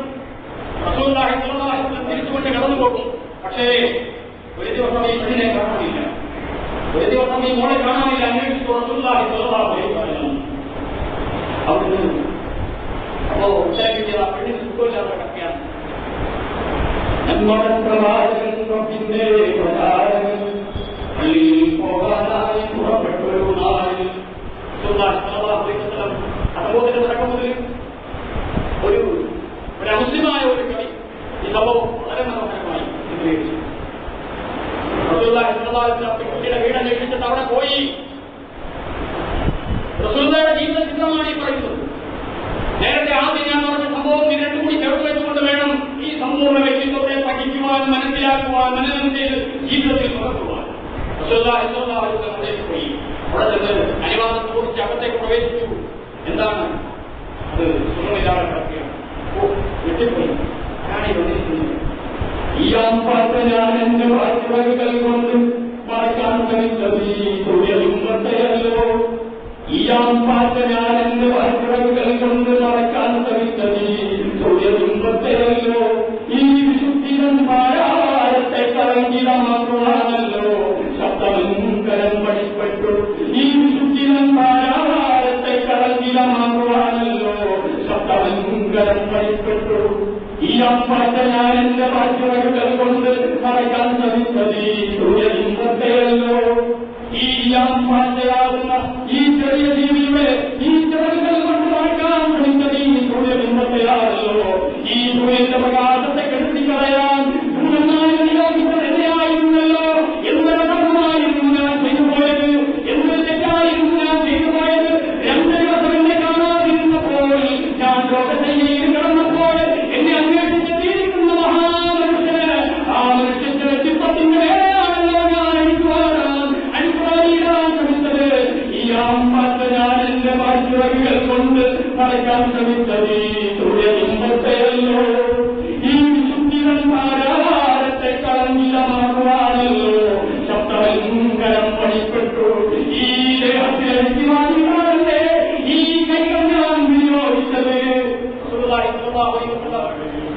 റസൂലുള്ളാഹി സ്വല്ലല്ലാഹു അലൈഹി വസല്ലം തിരിച്ചുകൊണ്ട് കടന്നു പോകും. പക്ഷേ ഒരു ദിവസം ഈ പെണ്ണിനെ കാണാനില്ല, ഒരു ദിവസം ഈ മോളെ കാണാനില്ല. അന്വേഷിച്ചു റസൂലുള്ളാഹി സ്വല്ലല്ലാഹു അലൈഹി വസല്ലം. അവിടുന്ന് അപ്പോ ഉത്തരം കിട്ടിയത് ആ പെണ്ണിന് സുഖമില്ലാതെ കിടക്കുകയാണ്. പിന്നെ പോകാനായി പുറപ്പെട്ടൊരു നാളിൽ അതുപോലെ നടക്കം മുതൽ ഒരു അമുസ്ലിമായ ഒരു കവി ഈ സംഭവം വളരെ മനോഹരമായി ചിത്രീകരിച്ചു. കുട്ടിയുടെ വീടന്വേഷിച്ചിട്ട് അവിടെ പോയി. റസൂലുള്ളാഹിയുടെ ജീവിത ചിത്രമാണ് ഈ പറയുന്നത്. നേരത്തെ ആദ്യം ഞാൻ പറഞ്ഞ സംഭവം ഈ രണ്ടും കൂടി ചേർത്ത് വെച്ചുകൊണ്ട് വേണം ഈ സമ്പൂർണ്ണ വ്യക്തിത്വത്തെ പഠിക്കുവാൻ, മനസ്സിലാക്കുവാൻ, മനനം ചെയ്ത് ജീവിതത്തിൽ പകർത്തുവാൻ. റസൂലുള്ളാഹി സ്വല്ലല്ലാഹു അലൈഹി വസല്ലം പോയി. അവിടെ നിന്ന് അനുവാദം ചോദിച്ച് അകത്തേക്ക് പ്രവേശിച്ചു. എന്താണ് അത്? സുഖമില്ലാതെ കിടക്കുകയാണ്. വിട്ടുപോയി. ആരാണ് വന്നിരിക്കുന്നത്? ഈയാം പാർത്ത ഞാൻ എന്റെ വാക്കുകൾ കൊണ്ട് മറക്കാൻ ശ്രമിച്ചത് തൊഴിലുമ്പത്തെയല്ലോ. ഈയാം പാർത്ത ഞാൻ എന്റെ വാക്കുകൾ കൊണ്ട് മറക്കാൻ ശ്രമിച്ചത് തൊഴിലുമ്പത്തെയല്ലോ. ഈ വിശുദ്ധിതൻ പാരാരത്തെ കളങ്കിലമാക്കുവാനല്ലോ ശബ്ദമങ്കരം പഠിപ്പെട്ടു. ഈ വിശുദ്ധിതൻ പാരാരത്തെ കളങ്കിലമാക്കുവാനല്ലോ ശബ്ദമങ്കരം പഠിപ്പെട്ടു. ഈ അമ്പഴ ഞാൻ എന്റെ വാക്കുകൾ കൊണ്ട് മറക്കാൻ ശ്രമിച്ചത് തൊഴിലിമ്പത്തെയല്ലോ. ഈ അമ്പഴയാകുന്ന ഈ ചെറിയ ജീവികളെ ഈ ചെറുകൾ കൊണ്ട് മറക്കാൻ ശ്രമിച്ചത് ഈ തൊഴിലിമ്പത്തെയാണല്ലോ. ഈ തൊഴിലിന്റെ പ്രകാശത്തെ കെടുത്തിക്കളയാൻ നിയോഗിച്ചതെന്നെയായിരുന്നല്ലോ. എന്തൊരു കർമ്മമായിരുന്നു ഞാൻ ചെയ്തുപോയത്, എന്തൊരു തെറ്റായിരുന്നു ഞാൻ ചെയ്തുപോയത്. 2 ദിവസം എന്നെ കാണാതിരുന്നപ്പോൾ, ഞാൻ ലോകത്തിൽ കടന്നപ്പോൾ എന്നെ അന്വേഷിച്ചെത്തിയിരിക്കുന്ന മഹാമനുഷ്യന് ആ മനുഷ്യന്റെ വ്യക്തിത്വത്തിന്റെ വേറെയാണല്ലോ ഞാൻ അഴിക്കുവാനിടാൻ ശ്രമിച്ചത്. ഈ അമ്പത്ത് ഞാൻ എന്റെ വാക്കുകൾ കൊണ്ട് മറക്കാൻ ശ്രമിച്ചത് തൊഴിലിമ്പത്തെയല്ലോ. ഈ വിശുദ്ധികൾ പാരാരത്തെ കളങ്കിലമാക്കുവാനല്ലോ ശബ്ദഭയങ്കരം പണിപ്പെട്ടു. ഈ ദേഹത്തിലെ ഈ കൈകൾ ഞാൻ വിനിയോഗിച്ചത്.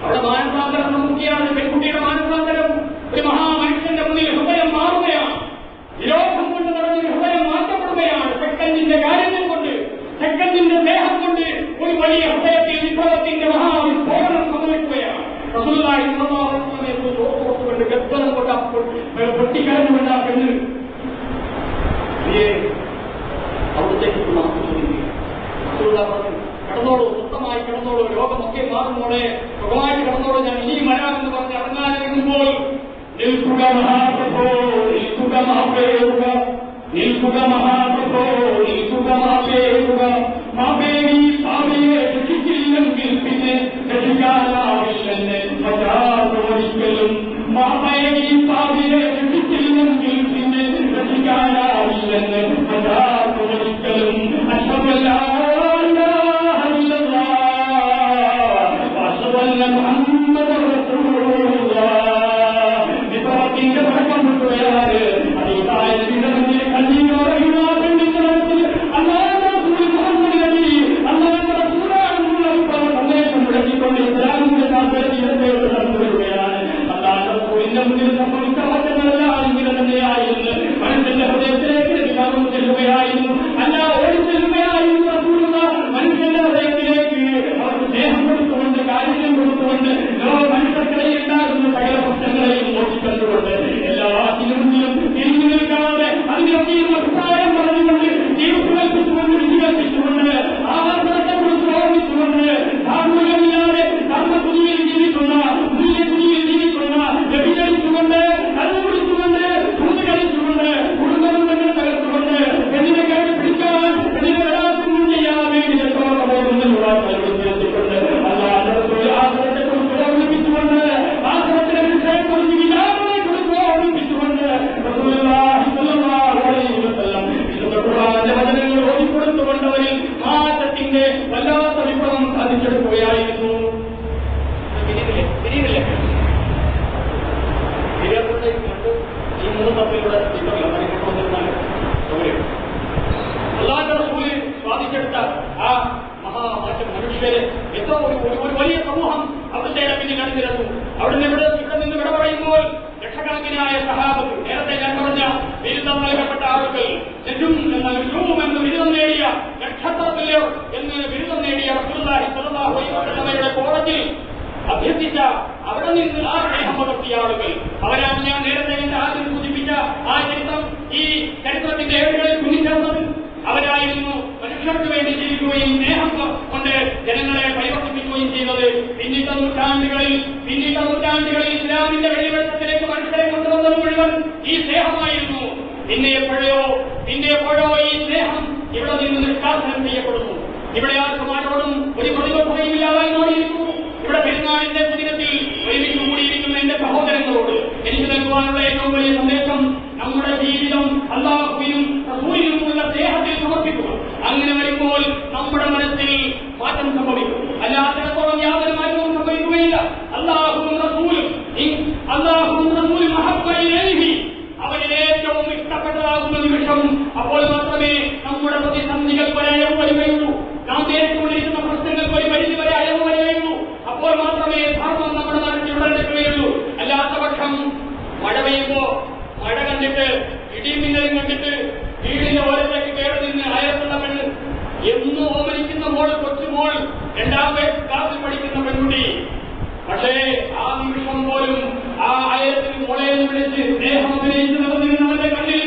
അവിടെ മാനസാന്തരം നോക്കിയാണ്. പെൺകുട്ടിയുടെ മാനസാന്തരം ഒരു മഹാമനുഷ്യന്റെ മുന്നിൽ ഹൃദയം മാറുകയാണ്. വിരോധം കൊണ്ട് നടന്ന ഹൃദയം മാറ്റപ്പെടുകയാണ്. സെക്കൻഡിന്റെ കാര്യം കൊണ്ട്, സെക്കൻഡിന്റെ സ്നേഹം കൊണ്ട് ഒരു വലിയ ഹൃദയത്തിൽ വിപ്ലവത്തിന്റെ മഹാവിസ്ഫോടനം സംഭവിക്കുകയാണ്. റസൂലുള്ളാഹി സ്വല്ലല്ലാഹു അലൈഹി വസല്ലം ഓർത്തുകൊണ്ട് ഗർഭം കൊണ്ട് പൊട്ടിക്കരഞ്ഞുകൊണ്ട് ആ പെണ്ണ് അവിടത്തേക്ക് കടന്നോളൂ, സ്വന്തമായി കിടന്നോളൂ, രോഗമൊക്കെ മാറുന്നോളെ, സുഖമായിട്ട് കിടന്നോളൂ, ഞാൻ ഇനിയും വരാമെന്ന് പറഞ്ഞ് ഇറങ്ങാനിരിക്കുമ്പോൾ നിൽക്കുക മഹാപ്രഭോ, നിൽക്കുക മാപ്പേറുക, നിൽക്കുക മഹാപ്രഭോ, നിൽക്കുക മാപ്പേറുക. മാപ്പേരി സ്വാമിയെ രക്ഷിച്ചില്ലെങ്കിൽ പിന്നെ രക്ഷിക്കാനാവില്ലെന്ന് ഒരിക്കലും. മാപ്പേരി സ്വാമിയെ രക്ഷിച്ചില്ലെങ്കിൽ പിന്നെ രക്ഷിക്കാനാവില്ലെന്ന് ഒരിക്കലും. അശ്വമല്ല സംഭവിച്ച മാറ്റങ്ങളെല്ലാം ഇങ്ങനെ തന്നെയായിരുന്നു. മനുഷ്യന്റെ ഹൃദയത്തിലേക്ക് ചെല്ലുകയായിരുന്നു. എഴുതിരുന്നു. അവിടുന്ന് ഇവിടെ നിന്ന് വിട പറയുമ്പോൾ ലക്ഷക്കണക്കിനായ സഹാബത്ത്, നേരത്തെ ഞാൻ പറഞ്ഞ ബിരുദം നൽകപ്പെട്ട ആളുകൾ, എന്ന് ബിരുദം നേടിയ നക്ഷത്രത്തിലോ എന്ന് ബിരുദം നേടിയ റസൂലുള്ളാഹി സ്വല്ലല്ലാഹു അലൈഹി വസല്ലമയുടെ കോളേജിൽ അഭ്യർത്ഥിച്ച അവിടെ നിന്ന് ആ സ്നേഹം പകർത്തിയ ആളുകൾ അവരാണ് ഞാൻ നേരത്തെ എന്റെ ആദ്യം സൂചിപ്പിച്ച ആ ചരിത്രം, ഈ ചരിത്രത്തിന്റെ ഏടുകളിൽ കുഞ്ഞിച്ചേർന്നത്. അവരായിരുന്നു മനുഷ്യർക്ക് വേണ്ടി ജീവിക്കുകയും സ്നേഹം കൊണ്ട് ജനങ്ങളെ പരിവർത്തിപ്പിക്കുകയും ചെയ്തത്. പിന്നിട്ട നൂറ്റാണ്ടുകളിൽ ഇസ്ലാമിന്റെ വെളിവെളിച്ചത്തിലേക്ക് മനുഷ്യരെ കൊണ്ടുവന്നത് മുഴുവൻ ഈ സ്നേഹമായിരുന്നു. പിന്നെ എപ്പോഴോ ഈ സ്നേഹം ഇവിടെ നിന്ന് നിഷ്കാസനം ചെയ്യപ്പെടുന്നു. ഇവിടെ ആർക്കും ആരോടും ഒരു പ്രതിബദ്ധതയും ഇല്ലാതായി മാറിയിരിക്കുന്നു. ഇവിടെ പെരുന്നാളിന്റെ ദിനത്തിൽ ഒരുമിച്ച് കൂടിയിരിക്കുന്ന എന്റെ സഹോദരങ്ങളോട് എനിക്ക് നൽകുവാനുള്ള ഏറ്റവും വലിയ സന്ദേശം നമ്മുടെ ജീവിതം അല്ലാഹുവിനും റസൂലിനുമുള്ള സ്നേഹത്തിൽ സമർപ്പിക്കുക. അങ്ങനെ വരുമ്പോൾ നമ്മുടെ മനസ്സിൽ മാറ്റം സംഭവിക്കും. അല്ലാത്തിടത്തോളം യാതൊരു മാറ്റവും സംഭവിക്കുകയില്ല. അല്ലാഹുവും റസൂലും അവന് ഏറ്റവും ഇഷ്ടപ്പെട്ടതാകുന്ന നിമിഷം അപ്പോൾ മാത്രമേ നമ്മുടെ പ്രതിസന്ധികൾക്ക് ഒരു അയവ് വരികയുള്ളൂ. നാം നേരിട്ടുകൊണ്ടിരിക്കുന്ന പ്രശ്നങ്ങൾക്ക് ഒരു പരിധി വരെ അയവ് വരികയുള്ളൂ. അപ്പോൾ മാത്രമേ ധർമ്മം നമ്മുടെ നാട്ടിൽ ഉടലെടുക്കുകയുള്ളൂ. അല്ലാത്ത പക്ഷം മഴ പെയ്യുമ്പോ മഴ കണ്ടിട്ട് ഇടിമിന്നലും കണ്ടിട്ട് വീടിന്റെ ഓരത്തേക്ക് കയറി നിന്ന് അയർത്തുള്ള പെണ്ണ്, എന്നും ഓമനിക്കുന്ന മോൾ, കൊച്ചുമോൾ, 2ാം ക്ലാസ്സിൽ പഠിക്കുന്ന പെൺകുട്ടി. പക്ഷേ ആ നിമിഷം പോലും ആ അയത്തിൽ മോളെന്ന് വിളിച്ച് സ്നേഹം അഭിനയിച്ച് നിറഞ്ഞിരുന്നവന്റെ കണ്ണിൽ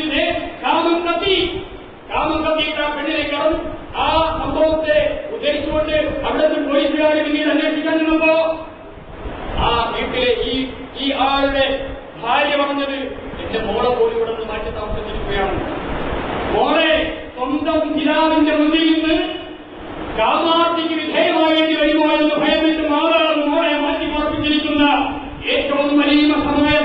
കാമം കത്തിയിട്ട് ആ പെണ്ണിനെ കടന്നു. ആ സംഭവത്തെ ഉദ്ദേശിച്ചുകൊണ്ട് അവിടുത്തെ പോലീസുകാരെ പിന്നീട് അന്വേഷിക്കാൻ നിന്നപ്പോ ആ വീട്ടിലെ ഈ ആളുടെ ഭാര്യ പറഞ്ഞത്, എന്റെ മോളെ പോലും ഇവിടെ നിന്ന് മാറ്റി താമസിച്ചിരിക്കുകയാണ്. മോളെ സ്വന്തം പിതാവിന്റെ മുന്നിൽ നിന്ന് കാമാർത്തിക്ക് വിധേയമാകേണ്ടി വരുമോ എന്ന് ഭയന്നിട്ട് മാതാവ് മോളെ മാറ്റി പാർപ്പിച്ചിരിക്കുന്ന ഏറ്റവും വലിയ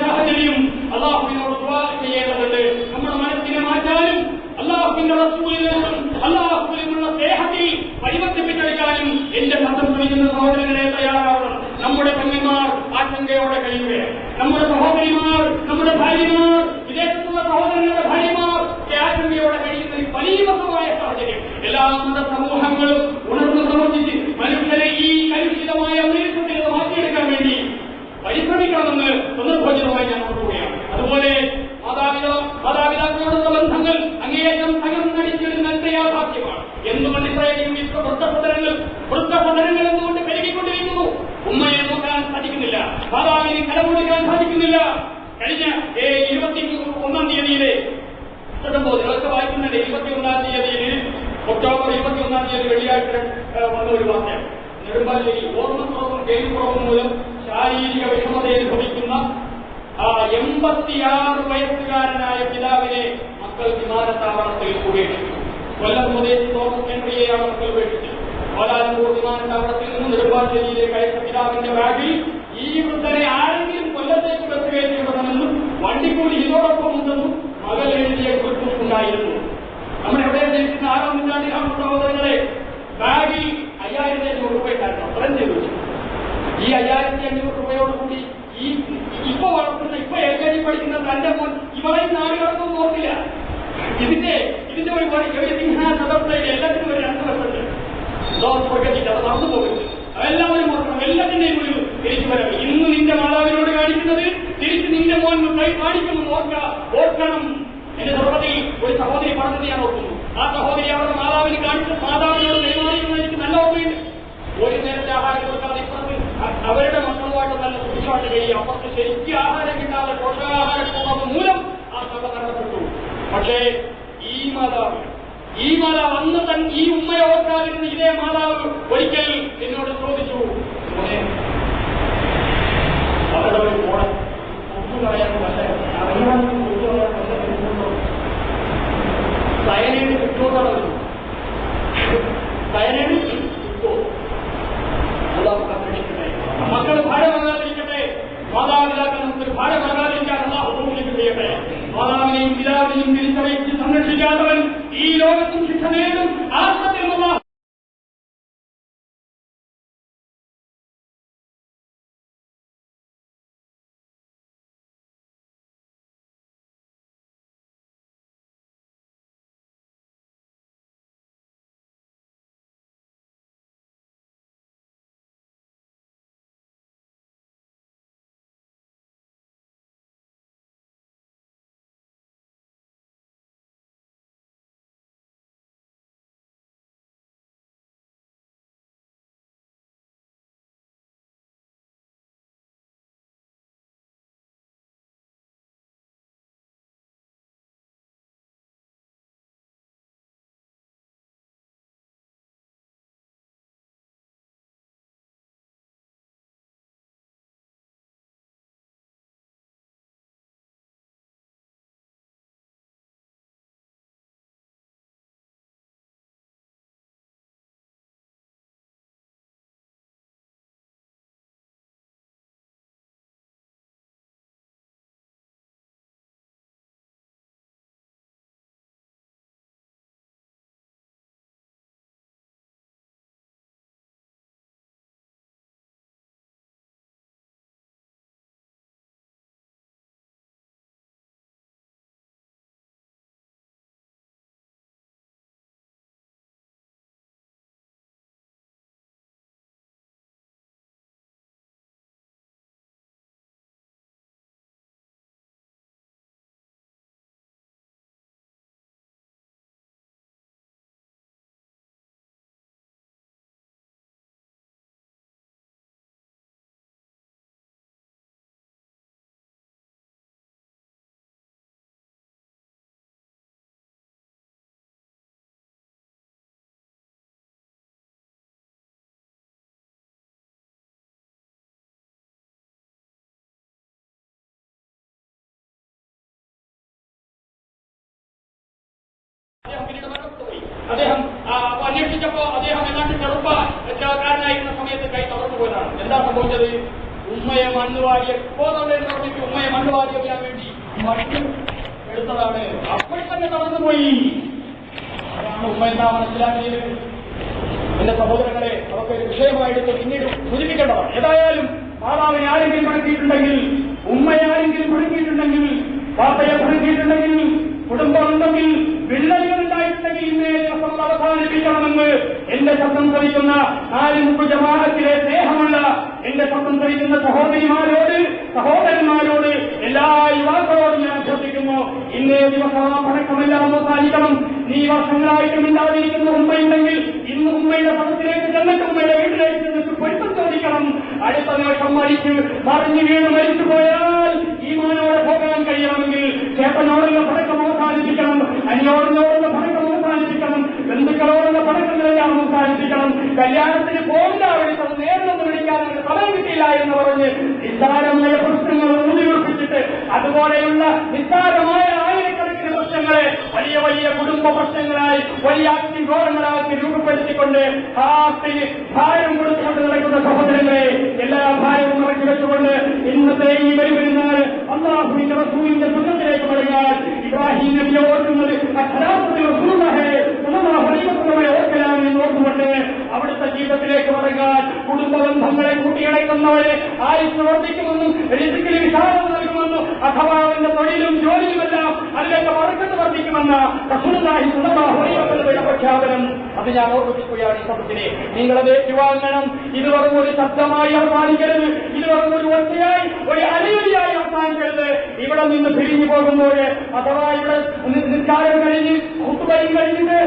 സാഹചര്യം അല്ലാഹുവിനോട് ദുആ ചെയ്യേണ്ടതുണ്ട്. നമ്മുടെ മനസ്സിനെ മാറ്റാനും അല്ലാഹുവിന്റെ റസൂലിനും അല്ലാഹുവിനുള്ള സ്നേഹത്തിൽ പരിവർത്തിപ്പിച്ചെടുക്കാനും എന്റെ ശബ്ദം ശ്രമിക്കുന്ന സഹോദരങ്ങളെ തയ്യാറാവണം. നമ്മുടെ പെങ്ങന്മാർ ആശങ്കയോടെ കഴിയുകയാണ്. നമ്മുടെ സഹോദരിമാർ, നമ്മുടെ ഭാര്യമാർ, വിദേശത്തുള്ള സഹോദരങ്ങളുടെ ഭാര്യമാർ ആശങ്കയോടെ കഴിയുന്ന പരിമിതമായ സാഹചര്യം. എല്ലാ മത സമൂഹങ്ങളും ഉണർന്നു പ്രവർത്തിച്ച് മനുഷ്യരെ ഈ കലുഷിതമായ അന്തരീക്ഷത്തിൽ മാറ്റിയെടുക്കാൻ വേണ്ടി പരിശ്രമിക്കണമെന്ന് സന്ദർഭോചിതമായി ഞാൻ ഓർക്കുകയാണ്. അതുപോലെ മാതാപിതാക്കളോടുള്ള ബന്ധങ്ങൾ അങ്ങേയറ്റം തകർന്നടിച്ചിരുന്ന യാഥാർത്ഥ്യമാണ്. എന്തുകൊണ്ട് ഇത്രയധികം വൃദ്ധസദനങ്ങൾ എന്തുകൊണ്ട് പെരുകിക്കൊണ്ടിരിക്കുന്നു? ഉമ്മയെ നോക്കാൻ സാധിക്കുന്നില്ല, മാതാവിനെ കലമുടിക്കാൻ സാധിക്കുന്നില്ല. കഴിഞ്ഞ 21-ാം തീയതിയിലെ നിങ്ങൾക്ക് വായിക്കുന്നുണ്ട്. 21-ാം തീയതിയിൽ ഒക്ടോബർ 21-ാം തീയതി വെള്ളിയാഴ്ച വന്ന ഒരു വാർത്ത. നെടുമ്പാശ്ശേരി ഓർമ്മക്കുറവും കേൾക്കുറവും മൂലം ശാരീരിക വിഷമതയെ ഭവിക്കുന്ന 86 വയസ്സുകാരനായ പിതാവിനെ മക്കൾ വിമാനത്താവളത്തിൽ ഉപേക്ഷിച്ചു. കൊല്ലം സ്വദേശി തോമസ് ഹെൻറിയെയാണ് മക്കൾ ഉപേക്ഷിച്ചത്. കോലാലംപൂർ വിമാനത്താവളത്തിൽ നിന്ന് നെടുമ്പാശ്ശേരിയിലേക്ക് അയച്ച പിതാവിന്റെ ബാഗിൽ ഈ വൃദ്ധനെ ആരെങ്കിലും കൊല്ലത്തേക്ക് ബസ് കയറ്റിവിടണമെന്നും വണ്ടിക്കൂലി ഇതോടൊപ്പം ഉണ്ടെന്നും മകൾ എഴുതിയ കുറിപ്പുണ്ടായിരുന്നു. നമ്മുടെ എവിടെ ജനിക്കുന്ന 6ാം നൂറ്റാണ്ടിലാണ് സഹോദരങ്ങളെ. ബാഗിൽ 5500 രൂപയ്ക്കായിരുന്നു അത്രയും ചെയ്തു. ഈ 5500 രൂപയോടുകൂടി ഇപ്പൊ വളർത്തുന്ന LKG പഠിക്കുന്ന തന്റെ മോൻ ഇവളെ നാടുകളൊന്നും നോക്കില്ല. ഇതിന്റെ ഒരു എല്ലാത്തിനും ഒരു 2 വർഷമുണ്ട്. അത് മറന്നു പോകരുത്. അതെല്ലാവരും ഓർക്കണം. എല്ലാത്തിന്റെയും ഒരു തിരിച്ചു വരവ്. ഇന്ന് നിന്റെ മാതാവിനോട് കാണിക്കുന്നത് തിരിച്ച് നിന്റെ മോൻ കാണിക്കുന്നു. ഓർക്കണം. എന്റെ ചെറുപ്പത്തിൽ ഒരു സഹോദരി പറഞ്ഞത് ഞാൻ ഓർക്കുന്നു. ആ സഹോദരി അവരുടെ മാതാവിന് കാണിച്ച് മാതാവിനോട് കൈമാറിയെന്ന് എനിക്ക് നല്ല ഓർമ്മയുണ്ട്. ഒരു നേരത്തെ ആഹാരം കൊടുക്കാതെ ഇപ്പുറത്ത് അവരുടെ മക്കളുമായിട്ട് നല്ല സുഖമായിട്ട് കഴിയും. അപ്പുറത്ത് ശരിക്കും ആഹാരം കിട്ടാതെ പോഷകാഹാരക്കുറവ് മൂലം ആ സഭ മരണപ്പെട്ടു. പക്ഷേ ഈ മാതാവ് അന്ന് ഈ ഉമ്മയെ ഓർക്കാതിരുന്ന ഇതേ മാതാവ് ഒരിക്കൽ എന്നോട് ചോദിച്ചു, അവരുടെ ഒരു മോളെ സയനൈഡ് കിട്ടുമെന്നാണ്. സയനൈഡ് കിട്ടുമോ? മക്കൾ ഭാരമാകാതിരിക്കട്ടെ. മാതാപിതാക്കൾ നമുക്കൊരു ഭാരമാകാതിരിക്കാൻ അല്ലാഹു തൗഫീഖ് ചെയ്യട്ടെ. മാതാവിനെയും പിതാവിനെയും തിരിച്ചറിയിച്ച് സംരക്ഷിക്കാത്തവൻ ഈ ലോകത്തും ശിക്ഷ നേടും. ആത്മത്തിൽ അദ്ദേഹം പിന്നീട് മരണപ്പെട്ടു. അദ്ദേഹം അന്വേഷിച്ചപ്പോ അദ്ദേഹം എന്നാണ്ട് ചെറുപ്പക്കാരനായിരുന്ന സമയത്ത് കൈ തളർന്നു പോയതാണ്. എന്താ സംഭവിച്ചത്? ഉമ്മയെ മണ്ണുവാരിയ ഓർമ്മിച്ച് ഉമ്മയെ മണ്ണുവാരിയാൻ വേണ്ടി മണ്ണ് എടുത്തതാണ്. അപ്പോൾ തന്നെ തളർന്നുപോയി. അതാണ് ഉമ്മ എന്താ മനസ്സിലാക്കിയത്. എന്റെ സഹോദരങ്ങളെ, അതൊക്കെ ഒരു വിഷയമായിട്ട് പിന്നീട് സൂചിപ്പിക്കേണ്ടതാണ്. ഏതായാലും മാതാവിനെ ആരെങ്കിലും പഠിപ്പിച്ചിട്ടുണ്ടെങ്കിൽ, ഉമ്മയെ ആരെങ്കിലും പഠിപ്പിച്ചിട്ടുണ്ടെങ്കിൽ, പാപ്പയെ പഠിപ്പിച്ചിട്ടുണ്ടെങ്കിൽ, കുടുംബമുണ്ടെങ്കിൽ, വിള്ളലുകൾ ഉണ്ടായിട്ടുണ്ടെങ്കിൽ ഇന്നേ ദിവസം അവസാനിപ്പിക്കണമെന്ന് എന്റെ ശബ്ദം ശ്രമിക്കുന്ന 4 ജമാഅത്തിലെ സ്നേഹമുള്ള എന്റെ ശബ്ദം ശ്രമിക്കുന്ന സഹോദരിമാരോട്, സഹോദരന്മാരോട്, എല്ലാ യുവാക്കളോടും ഞാൻ അഭ്യർത്ഥിക്കുന്നു. ഇന്നേ ദിവസം ആ പടക്കമെല്ലാം അവസാനിക്കണം. നീ വർഷങ്ങളായിട്ടും ഉണ്ടാതിരിക്കുന്ന ഉമ്മയുണ്ടെങ്കിൽ ഇന്ന് ഉമ്മയുടെ പദത്തിലേക്ക് ചെന്നിട്ട് ഉമ്മയുടെ വീട്ടിലേക്ക് ചെന്നിട്ട് പൊരുത്തം ചോദിക്കണം. അടുത്ത നിമിഷം മറിഞ്ഞു വീണ് മരിച്ചു പോയാൽ ഈമാനോടെ പോകാൻ കഴിയണമെങ്കിൽ ചേട്ടനോടുള്ള പടക്കം അവസാനിപ്പിക്കണം, അന്യോടിനോടുള്ള പടക്കം അവസാനിപ്പിക്കണം, ബന്ധുക്കളോടുള്ള പടക്കങ്ങളെല്ലാം അവസാനിപ്പിക്കണം. കല്യാണത്തിന് പോകില്ല, വിളിച്ചത് നേരിലൊന്നും വിളിക്കാൻ സമയം കിട്ടിയില്ല എന്ന് പറഞ്ഞ് നിസ്സാരമായ പ്രശ്നങ്ങൾ ഊതിയുറപ്പിച്ചിട്ട് അതുപോലെയുള്ള നിസ്സാരമായ ആയിരക്കണക്കിന് പ്രശ്നങ്ങളെ വലിയ വലിയ കുടുംബ പ്രശ്നങ്ങളായി വലിയ അഗ്നിഗോളങ്ങളാക്കി രൂപപ്പെടുത്തിക്കൊണ്ട് ഹാർട്ടിന് ഭാരം കൊടുത്തുകൊണ്ട് നടക്കുന്ന സഹോദരങ്ങളെ, എല്ലാ ഭാരവും ഇറക്കി വെച്ചുകൊണ്ട് ഇന്നത്തെ ഈ വരുന്നാണ് അല്ലാഹുവിന്റെ റസൂലിന്റെ സുന്നത്തിലേക്ക് മടങ്ങാൻ ഇബ്രാഹിം നബിയെ ഓർക്കുന്നത് ഓർക്കലാമെന്ന് ഓർത്തുകൊണ്ട് അവിടുത്തെ ജീവിതത്തിലേക്ക് മടങ്ങാൻ കുടുംബ ബന്ധങ്ങളെ കൂട്ടിയടക്കുന്നവരെ ആയുസ് വർദ്ധിക്കുമെന്നും രിസ്കിന് വിശാലത നൽകുമെന്നും അഥവാ അവന്റെ തൊഴിലും ജോലിയുമെല്ലാം അതിലേക്ക് വർക്കത്ത് വർദ്ധിക്കുമെന്ന റസൂലുള്ളാഹി സ്വല്ലല്ലാഹു അലൈഹി വസല്ലമയുടെ പ്രഖ്യാപനം അത് ഞാൻ ഓർമ്മിപ്പിക്കുകയാണ്. ഈ സഭത്തിനെ നിങ്ങളത് ഏറ്റുവാങ്ങണം. ഇത് വെറും ഒരു ശബ്ദമായി അവസാനിക്കരുത്, ഇത് വെറും ഒരു ഒറ്റയായി ഒരു അനീതിയായി അവസാനിക്കരുത്. ഇവിടെ നിന്ന് പിരിഞ്ഞു പോകുമ്പോൾ അഥവാ ഇവിടെ നിസ്കാരം കഴിഞ്ഞ് ഖുത്ബയും കഴിഞ്ഞിട്ട്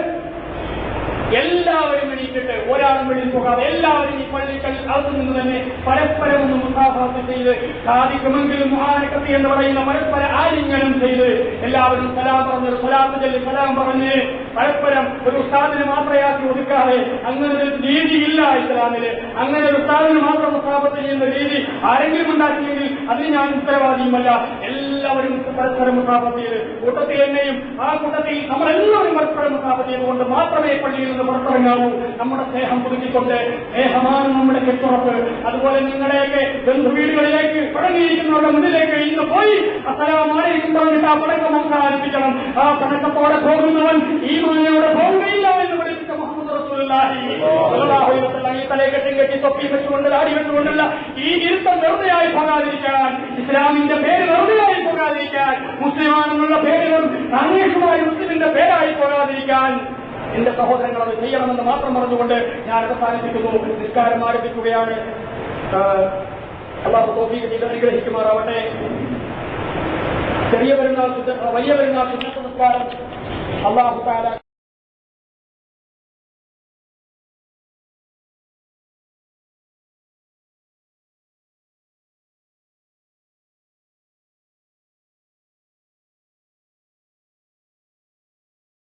എല്ലാവരും എണീറ്റിട്ട് ഒരാളും വെളിയിൽ പോകാതെ എല്ലാവരും ഈ പള്ളിക്കൽ അകത്തു നിന്ന് തന്നെ പരസ്പരം ഒന്ന് മുഖാഭാസം ചെയ്ത് സാധിക്കുമെങ്കിലും മുഹാനക്കത്തി എന്ന് പറയുന്ന പരസ്പര ആലിംഗനം ചെയ്ത് എല്ലാവരും സലാം പറഞ്ഞ് സലാത്ത് ചൊല്ലി സലാം പറഞ്ഞ് പരസ്പരം ഒരു ഉസ്താദിനെ മാത്രയാക്കി ഒതുക്കാതെ അങ്ങനെ ഒരു രീതിയില്ല ഇസ്ലാമില്. അങ്ങനെ ഒരു ഉസ്താദിന് മാത്രം മുഖാഫത്ത് ചെയ്യുന്ന രീതി ആരെങ്കിലും ഉണ്ടാക്കിയെങ്കിൽ അതിന് ഞാൻ ഉത്തരവാദിയുമല്ല. എല്ലാവരും പരസ്പരം മുഖാഫത്ത് ചെയ്ത് കൂട്ടത്തിൽ എന്നെയും ആ കൂട്ടത്തിൽ നമ്മളെല്ലാവരും പരസ്പരം മുഖാഫത്ത് ചെയ്തുകൊണ്ട് മാത്രമേ പള്ളിയിൽ നിന്ന് പുറത്തിറങ്ങാവൂ. നമ്മുടെ സ്നേഹം പുതുക്കിക്കൊണ്ട് സ്നേഹമാണ് നമ്മുടെ കെട്ടുറപ്പ്. അതുപോലെ നിങ്ങളുടെയൊക്കെ ബന്ധുവീടുകളിലേക്ക് പടങ്ങിയിരിക്കുന്നവരുടെ മുന്നിലേക്ക് ഇന്ന് പോയി അസ്സലാമു അലൈക്കും പറഞ്ഞിട്ട് ആ പടക്കം അവസാനിപ്പിക്കണം. ആ പടക്കത്തോടെ പോകുന്നവൻ ഈ മാനയോടെ പോകുകയില്ല എന്ന് പഠിപ്പിച്ച മുഹമ്മദ് റസൂലുള്ളാഹി സ്വല്ലല്ലാഹു അലൈഹി വസല്ലം ഈ തലയെ കെട്ടി തൊപ്പി വെച്ചുകൊണ്ട് ദാടി വെച്ചുകൊണ്ടുള്ള ഈ ഇരുത്തം വെറുതെയായി പോകാതിരിക്കാൻ, ഇസ്ലാമിന്റെ പേര് വെറുതെയായി പോകാതിരിക്കാൻ, മുസ്ലിമാണെന്നുള്ള പേരുകൾ സാന്വേഷമായ മുസ്ലിമിന്റെ പേരായി പോകാതിരിക്കാൻ എന്റെ സഹോദരങ്ങൾ അത് ചെയ്യണമെന്ന് മാത്രം പറഞ്ഞുകൊണ്ട് ഞാൻ അവസാനിപ്പിക്കുന്നു. നിസ്കാരം ആരംഭിക്കുകയാണ്. അല്ലാഹു തൗഫീഖ് ചെയ്ത് അനുഗ്രഹിക്കുമാറാവട്ടെ. ചെറിയ പെരുന്നാൾ വലിയ പെരുന്നാൾ സുന്നത്ത് നിസ്കാരം അല്ലാഹു തആല